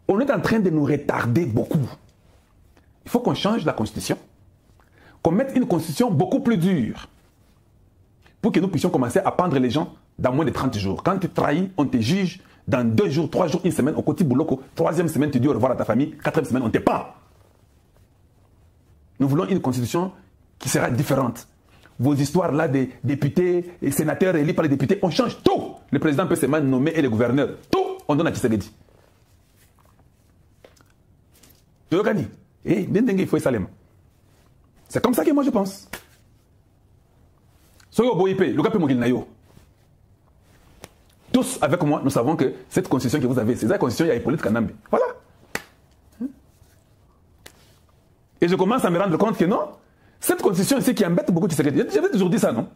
on est en train de nous retarder beaucoup. Il faut qu'on change la constitution, qu'on mette une constitution beaucoup plus dure pour que nous puissions commencer à pendre les gens dans moins de 30 jours. Quand tu trahis, on te juge dans 2 jours, 3 jours, 1 semaine, au côté boulot, 3e semaine, tu dis au revoir à ta famille, 4e semaine, on te pend. Nous voulons une constitution qui sera différente. Vos histoires là des députés et sénateurs élus par les députés, on change tout. Le président peut seulement nommer et les gouverneurs. Tout, on donne à Tshisekedi. C'est comme ça que moi je pense. Tous avec moi, nous savons que cette constitution que vous avez, c'est la constitution, il y a Hippolyte Kanambe. Voilà. Et je commence à me rendre compte que non, cette constitution ici qui embête beaucoup Tshisekedi, j'avais toujours dit ça, non?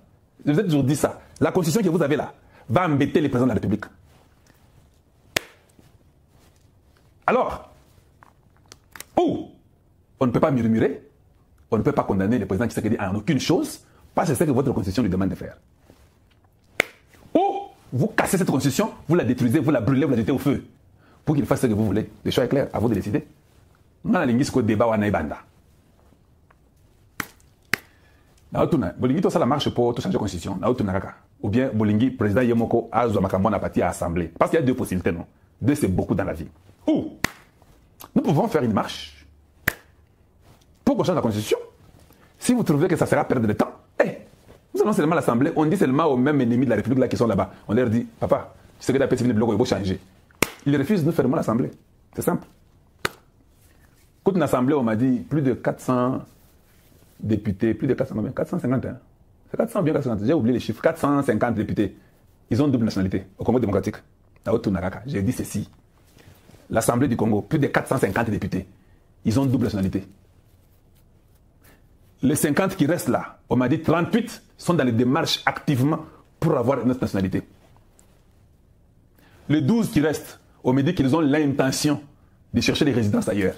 J'avais toujours dit ça. La constitution que vous avez là va embêter les présidents de la République. Alors, ou on ne peut pas murmurer, on ne peut pas condamner le président Tshisekedi en aucune chose, parce que c'est ce que votre constitution lui demande de faire. Ou vous cassez cette constitution, vous la détruisez, vous la brûlez, vous la jetez au feu, pour qu'il fasse ce que vous voulez. Le choix est clair, à vous de décider. On a l'ingisco débat ou anaïbanda. Bolingi tout ça la marche pour tout changer la constitution. Ou bien Bolingi, président Yemoko, a Makambo na parti à l'Assemblée. Parce qu'il y a 2 possibilités, non? 2, c'est beaucoup dans la vie. Ou nous pouvons faire une marche pour qu'on change la constitution. Si vous trouvez que ça sera perdre de temps, nous allons seulement à l'Assemblée, on dit seulement aux mêmes ennemis de la République là qui sont là-bas. On leur dit, papa, tu sais que la petite bloc, il faut changer. Ils refusent, nous fermons l'Assemblée. C'est simple. Quand une assemblée, on m'a dit plus de 400 députés, plus de 400, 450, hein. C'est 400 ou bien 450, j'ai oublié les chiffres, 450 députés. Ils ont double nationalité au Congo démocratique. J'ai dit ceci. L'Assemblée du Congo, plus de 450 députés. Ils ont double nationalité. Les 50 qui restent là, on m'a dit 38 sont dans les démarches activement pour avoir une autre nationalité. Les 12 qui restent, on me dit qu'ils ont l'intention de chercher des résidences ailleurs.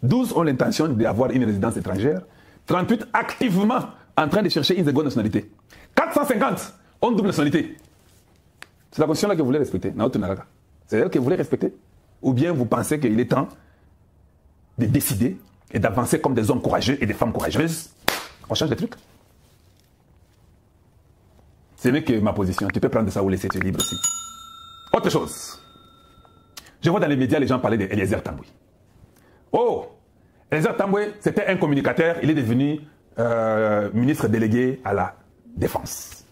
12 ont l'intention d'avoir une résidence étrangère, 38 activement en train de chercher une seconde nationalité. 450 ont double nationalité. C'est la constitution là que vous voulez respecter. C'est elle que vous voulez respecter? Ou bien vous pensez qu'il est temps de décider et d'avancer comme des hommes courageux et des femmes courageuses? On change les trucs. Ce n'est que ma position. Tu peux prendre ça ou laisser, tu es libre aussi. Autre chose. Je vois dans les médias les gens parler d'Eliezer Tambouy. Oh, Eliezer Tambouy, c'était un communicateur. Il est devenu ministre délégué à la Défense.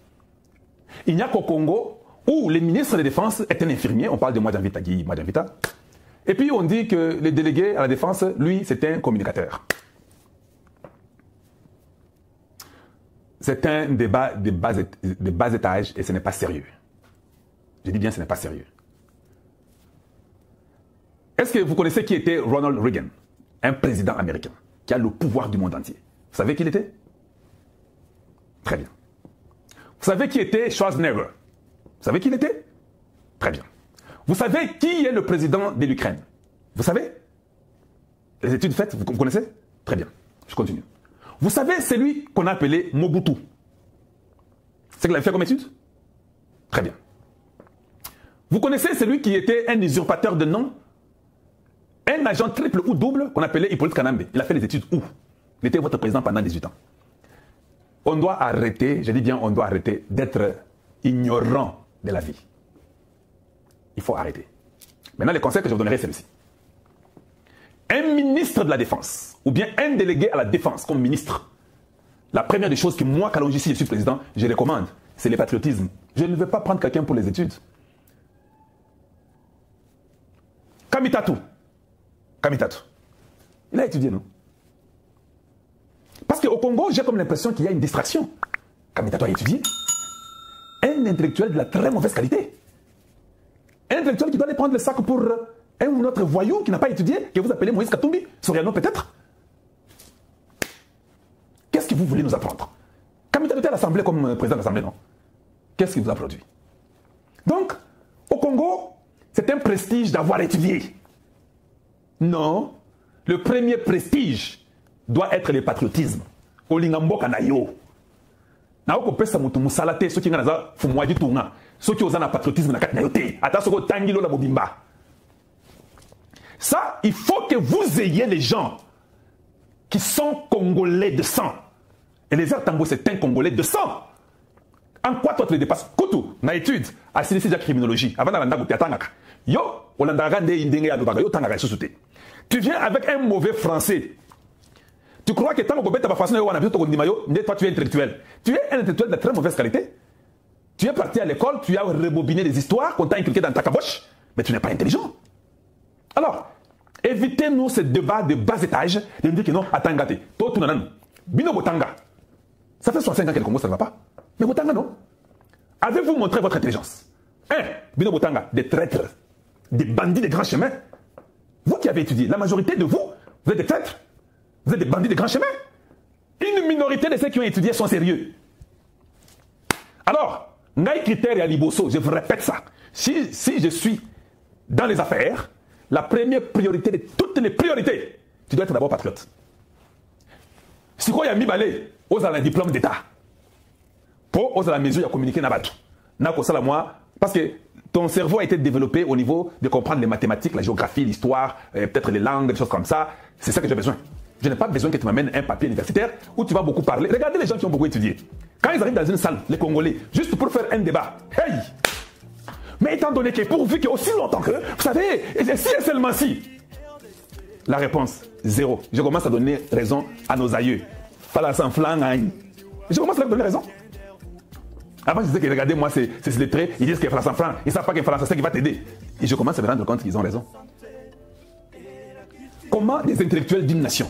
Il n'y a qu'au Congo où le ministre de la Défense est un infirmier. On parle de Mwadjanvita Guy Mwadjanvita. Et puis on dit que le délégué à la Défense, lui, c'est un communicateur. C'est un débat de bas étage et ce n'est pas sérieux. Je dis bien ce n'est pas sérieux. Est-ce que vous connaissez qui était Ronald Reagan, un président américain qui a le pouvoir du monde entier? Vous savez qui il était? Très bien. Vous savez qui était Schwarzenegger? Vous savez qui il était? Très bien. Vous savez qui est le président de l'Ukraine? Vous savez? Les études faites, vous connaissez? Très bien. Je continue. Vous savez celui qu'on a appelé Mobutu? C'est qu'il a fait comme étude? Très bien. Vous connaissez celui qui était un usurpateur de nom? Un agent triple ou double qu'on appelait Hippolyte Kanambe. Il a fait les études où? Il était votre président pendant 18 ans. On doit arrêter, je dis bien on doit arrêter d'être ignorant de la vie. Il faut arrêter. Maintenant, le conseil que je vous donnerai, c'est celui-ci. Un ministre de la Défense, ou bien un délégué à la Défense comme ministre, la première des choses que moi, Kalonji, si je suis président, je recommande, c'est le patriotisme. Je ne veux pas prendre quelqu'un pour les études. Kamitatu. Il a étudié, non? Parce qu'au Congo, j'ai comme l'impression qu'il y a une distraction. Kamitatu a étudié. Un intellectuel de la très mauvaise qualité. Un intellectuel qui doit aller prendre le sac pour un ou autre voyou qui n'a pas étudié, que vous appelez Moïse Katumbi, Soriano peut-être. Qu'est-ce que vous voulez nous apprendre? Kamitatu était à l'Assemblée comme président de l'Assemblée, non? Qu'est-ce qu'il vous a produit? Donc, au Congo, c'est un prestige d'avoir étudié. Non, le premier prestige doit être le patriotisme. Olingambo kanayo. Na oko pesa mutu musalate so kinga naza fumwaji tunga. Ceux qui ont un patriotisme, ça, il faut que vous ayez les gens qui sont congolais de sang. Et les Tambo, c'est un congolais de sang. En quoi toi tu les dépasses? Koutou, na étude, à Silisi de criminologie, avant d'aller à Tangaka. Yo, tu viens avec un mauvais français. Tu crois que tant que tu as façon toi tu es intellectuel. Tu es un intellectuel de très mauvaise qualité. Tu es parti à l'école, tu as rebobiné des histoires qu'on t'a inculquées dans ta caboche, mais tu n'es pas intelligent. Alors, évitez-nous ce débat de bas étage de nous dire que non, attends, toi tu n'as pas. Bino Botanga. Ça fait 65 ans que le Congo, ça ne va pas. Mais Botanga, non. Avez-vous montré votre intelligence? Bino Botanga, des traîtres, des bandits de grands chemins. Vous qui avez étudié, la majorité de vous, vous êtes des traîtres. Vous êtes des bandits de grands chemins. Une minorité de ceux qui ont étudié sont sérieux. Alors, Ngai Critère et Aliboso, je vous répète ça. Si je suis dans les affaires, la première priorité de toutes les priorités, tu dois être d'abord patriote. Si quoi y a mis balé, aux à la diplôme d'État. Pour aux à la mesure, il y a communiqué n'abatou. N'a qu'au ça moi, parce que ton cerveau a été développé au niveau de comprendre les mathématiques, la géographie, l'histoire, peut-être les langues, des choses comme ça. C'est ça que j'ai besoin. Je n'ai pas besoin que tu m'amènes un papier universitaire où tu vas beaucoup parler. Regardez les gens qui ont beaucoup étudié. Quand ils arrivent dans une salle, les Congolais, juste pour faire un débat, hey! Mais étant donné que pourvu que aussi longtemps que, vous savez, si et seulement si. La réponse, zéro. Je commence à donner raison à nos aïeux. Je commence à leur donner raison. Avant, je disais que regardez, moi, c'est lettré, ils disent que France en franc, ils ne savent pas que France c'est qui va t'aider. Et je commence à me rendre compte qu'ils ont raison. Comment des intellectuels d'une nation,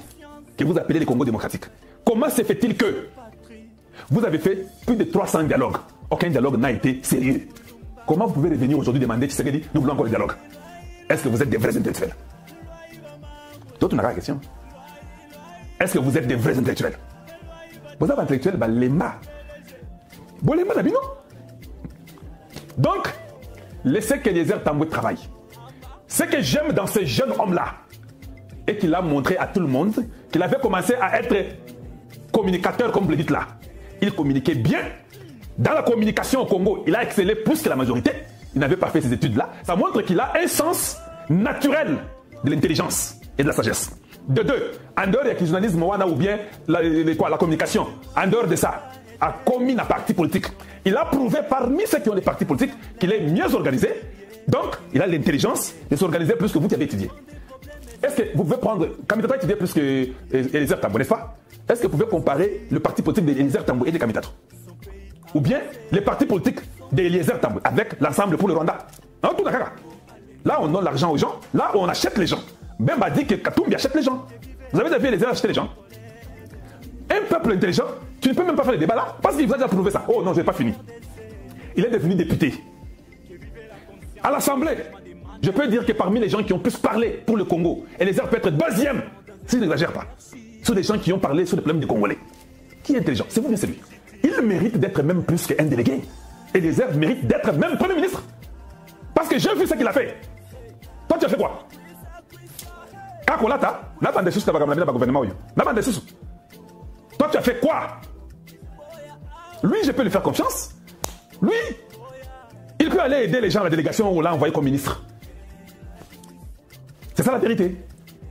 que vous appelez les Congo démocratiques, comment se fait-il que vous avez fait plus de 300 dialogues, aucun dialogue n'a été sérieux? Comment vous pouvez revenir aujourd'hui demander, Tshisekedi, nous voulons encore le dialogue? Est-ce que vous êtes des vrais intellectuels? D'autres n'ont pas la question. Est-ce que vous êtes des vrais intellectuels? Vous avez intellectuels, les mains. Donc, laissez que les airs Tamboué travaillent. Ce que j'aime dans ce jeune homme-là, et qu'il a montré à tout le monde qu'il avait commencé à être communicateur, comme vous le dites là. Il communiquait bien. Dans la communication au Congo, il a excellé plus que la majorité. Il n'avait pas fait ces études-là. Ça montre qu'il a un sens naturel de l'intelligence et de la sagesse. De deux, en dehors du journalisme ou bien la communication, en dehors de ça, a commis un parti politique. Il a prouvé parmi ceux qui ont des partis politiques qu'il est mieux organisé. Donc, il a l'intelligence de s'organiser plus que vous qui avez étudié. Est-ce que vous pouvez prendre, Kamitato a étudié plus que Eliezer Tamboué, n'est-ce pas? Est-ce que vous pouvez comparer le parti politique d'Eliezer Tamboué et de Kamitato? Ou bien les partis politiques d'Eliezer Tamboué avec l'ensemble pour le Rwanda? Non, tout d'accord. Là, on donne l'argent aux gens, là, on achète les gens. Bemba dit que Katumbi achète les gens. Vous avez vu Eliezer acheter les gens? Un peuple intelligent, tu ne peux même pas faire le débat là, parce qu'il vous a déjà prouvé ça. Oh non, je n'ai pas fini. Il est devenu député. À l'Assemblée, je peux dire que parmi les gens qui ont plus parlé pour le Congo, Eliezer peut être deuxième, s'il n'exagère pas, sur des gens qui ont parlé sur les problèmes des Congolais. Qui est intelligent? C'est vous bien, c'est lui. Il mérite d'être même plus qu'un délégué. Eliezer mérite d'être même Premier ministre. Parce que j'ai vu ce qu'il a fait. Toi, tu as fait quoi? Toi, tu as fait quoi? Lui, je peux lui faire confiance. Lui, il peut aller aider les gens à la délégation où l'a envoyé comme ministre. C'est ça la vérité.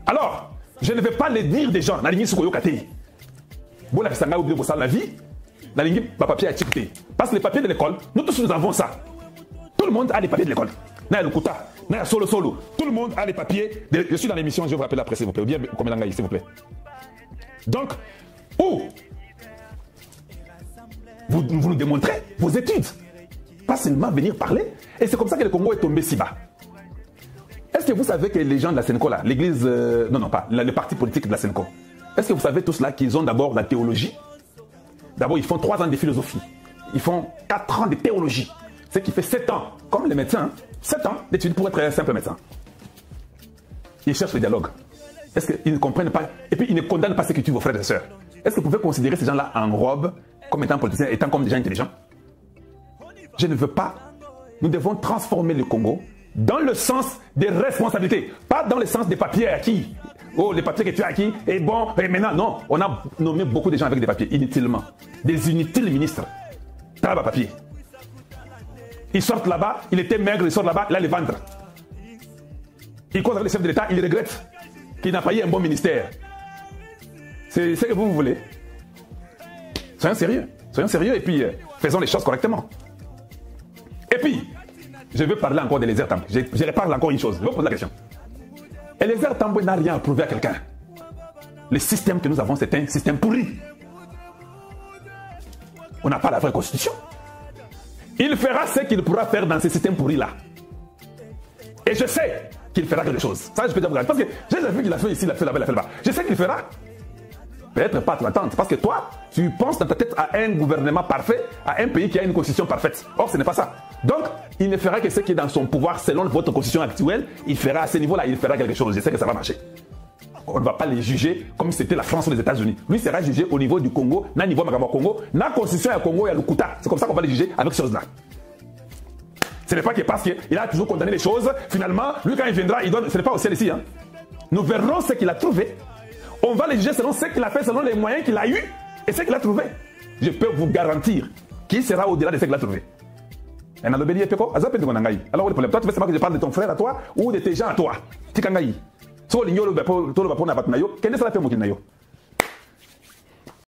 Alors, je ne vais pas les dire des gens. Bon, la vie, la ligne, papier à tiqueter. Parce que les papiers de l'école, nous tous nous avons ça. Tout le monde a les papiers de l'école. Naya Lukuta, Naya Solo Solo. Tout le monde a les papiers. Je suis dans l'émission, je vais vous rappeler après, s'il vous plaît. Ou bien, comme l'angaï, s'il vous plaît. Donc, où vous nous démontrez vos études. Pas seulement venir parler. Et c'est comme ça que le Congo est tombé si bas. Est-ce que vous savez que les gens de la Sénéco, là, l'église, non, pas, le parti politique de la Sénéco, est-ce que vous savez tous là qu'ils ont d'abord la théologie? D'abord, ils font 3 ans de philosophie. Ils font 4 ans de théologie. Ce qui fait 7 ans, comme les médecins, hein, 7 ans d'études pour être un simple médecin. Ils cherchent le dialogue. Est-ce qu'ils ne comprennent pas? Et puis, ils ne condamnent pas ce que tu vos frères et sœurs. Est-ce que vous pouvez considérer ces gens-là en robe, comme étant politiciens, étant comme des gens intelligents? Je ne veux pas. Nous devons transformer le Congo dans le sens des responsabilités, pas dans le sens des papiers acquis. Oh, les papiers que tu as acquis, et bon, et maintenant, non. On a nommé beaucoup de gens avec des papiers, inutilement. Des inutiles ministres. Travail papier. Ils sortent là-bas, il était maigre, il sort là-bas, il a le ventre. Il cause avec le chef de l'État, il regrette qu'il n'a pas eu un bon ministère. C'est ce que vous voulez. Soyons sérieux et puis faisons les choses correctement. Et puis, je veux parler encore d'Eliezer Tambwe. Je reparle encore une chose, je vais vous poser la question. Eliezer Tambwe n'a rien à prouver à quelqu'un. Le système que nous avons, c'est un système pourri. On n'a pas la vraie constitution. Il fera ce qu'il pourra faire dans ce système pourri-là. Et je sais qu'il fera quelque chose. Ça, je peux dire, parce que j'ai vu qu'il a fait ici, il a fait là-bas, il a fait là-bas. Je sais qu'il fera. Peut-être pas à ton attente, parce que toi, tu penses dans ta tête à un gouvernement parfait, à un pays qui a une constitution parfaite. Or, ce n'est pas ça. Donc, il ne fera que ce qui est dans son pouvoir selon votre constitution actuelle. Il fera à ce niveau-là, il fera quelque chose. Je sais que ça va marcher. On ne va pas les juger comme si c'était la France ou les États-Unis. Lui sera jugé au niveau du Congo, na niveau Magamba Congo, na constitution à Congo et à Lukuta. C'est comme ça qu'on va les juger avec ces choses-là. Ce n'est pas que parce qu'il a toujours condamné les choses, finalement, lui quand il viendra, il donne. Ce n'est pas au ciel ici. Hein. Nous verrons ce qu'il a trouvé. On va les juger selon ce qu'il a fait, selon les moyens qu'il a eu et ce qu'il a trouvé. Je peux vous garantir qu'il sera au-delà de ce qu'il a trouvé. Alors, le problème, toi, tu veux savoir que je parle de ton frère à toi ou de tes gens à toi. Tikangaï. So, l'ignore le bapon, quel est ça la paix, mon